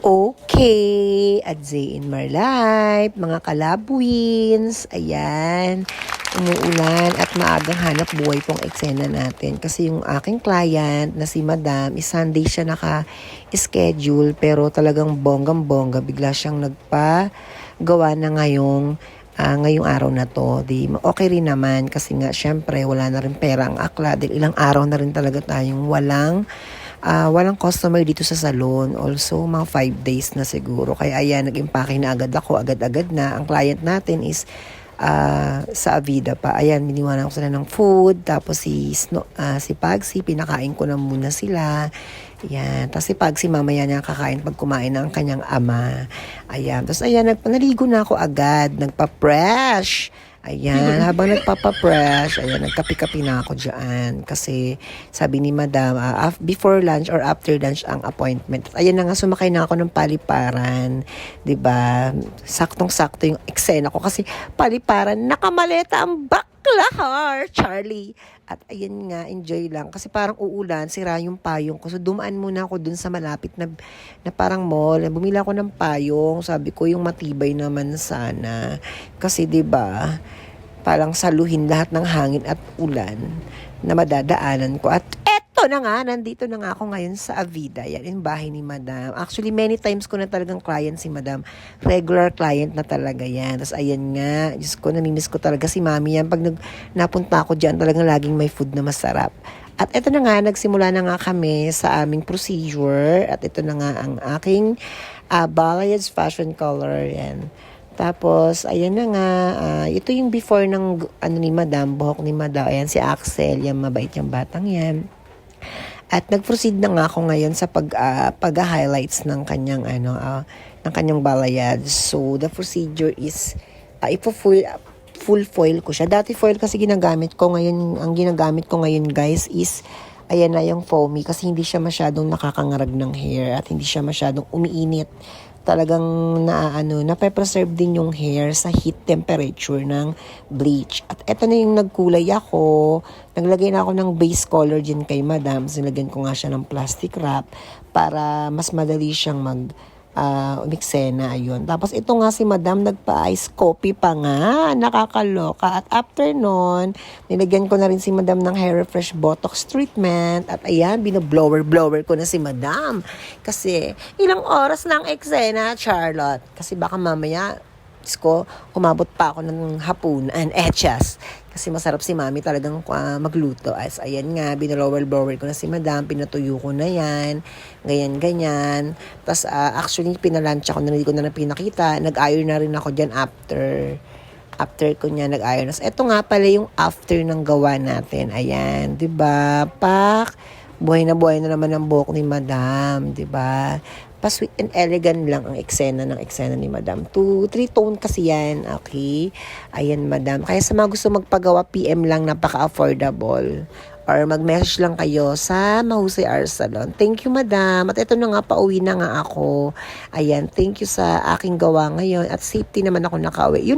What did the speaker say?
Okay, a day in my life, mga kalabwins, ayan, umuulan at maagang hanap buhay pong eksena natin. Kasi yung aking client na si Madam, is Sunday siya naka-schedule pero talagang bonggang-bongga, bigla siyang nagpa-gawa na ngayong araw na to. Okay rin naman kasi nga syempre wala na rin pera ang akla dahil ilang araw na rin talaga tayong walang customer dito sa salon. Also, mga 5 days na siguro. Kaya ayan, nag-impake na agad ako. Agad-agad na. Ang client natin is sa Avida pa. Ayan, biniwanan ko sila ng food. Tapos si Pagsy, pinakain ko na muna sila. Ayan. Tapos si Pagsy, mamaya niya kakain pag kumain na ang kanyang ama. Ayan. Tapos ayan, naligo na ako agad. Nagpa-fresh. Ayan, habang nagpapa-fresh, ayan, nagkapi-kapi na ako dyan. Kasi sabi ni Madam, before lunch or after lunch ang appointment. Ayan na nga, sumakay na ako ng paliparan. 'Di ba? Saktong-sakto yung eksena ko. Kasi paliparan, nakamaleta ang bakla, Charlie. At ayan nga, enjoy lang. Kasi parang uulan, sira yung payong ko. So dumaan muna ako dun sa malapit na parang mall. Bumila ako ng payong. Sabi ko, yung matibay naman sana. Kasi 'di ba, parang saluhin lahat ng hangin at ulan na madadaanan ko. At eto na nga, nandito na nga ako ngayon sa Avida. Yan, yung bahay ni Madam. Actually, many times ko na talagang client si Madam. Regular client na talaga yan. Tapos ayan nga, Diyos ko, namimiss ko talaga si Mami yan. Pag napunta ako dyan, talagang laging may food na masarap. At ito na nga, nagsimula na nga kami sa aming procedure. At ito na nga ang aking balayage fashion color. Yan. Tapos, ayan na nga, ito yung before ng ni Madam, buhok ni Madam. Ayan, si Axel, yung mabait yung batang yan. At nag-proceed na nga ako ngayon sa pag-highlights ng kanyang, ng kanyang balayage. So, the procedure is, full foil ko siya. Dati foil kasi ginagamit ko ngayon, ang ginagamit ko ngayon guys is, ayan na yung foamy kasi hindi siya masyadong nakakangarag ng hair at hindi siya masyadong umiinit. Talagang nape-preserve din yung hair sa heat temperature ng bleach. At eto na yung nagkulay ako. Naglagay na ako ng base color dyan kay Madam. Sinagyan ko nga siya ng plastic wrap para mas madali siyang umiksena, ayun. Tapos ito nga si Madam, nagpa-ice coffee pa nga. Nakakaloka. At after nun, nilagyan ko na rin si Madam ng hair refresh botox treatment. At ayan, binoblower ko na si Madam. Kasi ilang oras lang eksena, Charlotte. Kasi baka mamaya, umabot pa ako ng hapunan, etchas. Kasi masarap si Mami talagang magluto. As ayan nga, binlower ko na si Madam, pinatuyo ko na yan, ganyan. Tapos actually, pinalansya ko na, hindi ko na pinakita. Nag-iron na rin ako dyan after ko niya nag-iron. Ito nga pala yung after ng gawa natin. Ayan, 'di ba? Pak, buhay na naman ang buhok ni Madam, 'di ba? Pa-sweet and elegant lang ang eksena ni Madam. 2-3 tone kasi yan, okay? Ayan, Madam. Kaya sa mga gusto magpagawa, PM lang, napaka-affordable. Or mag-message lang kayo sa Mahusay Art Salon. Thank you, Madam. At ito na nga, pauwi na nga ako. Ayan, thank you sa aking gawa ngayon. At safety naman ako nakauwi. Yun.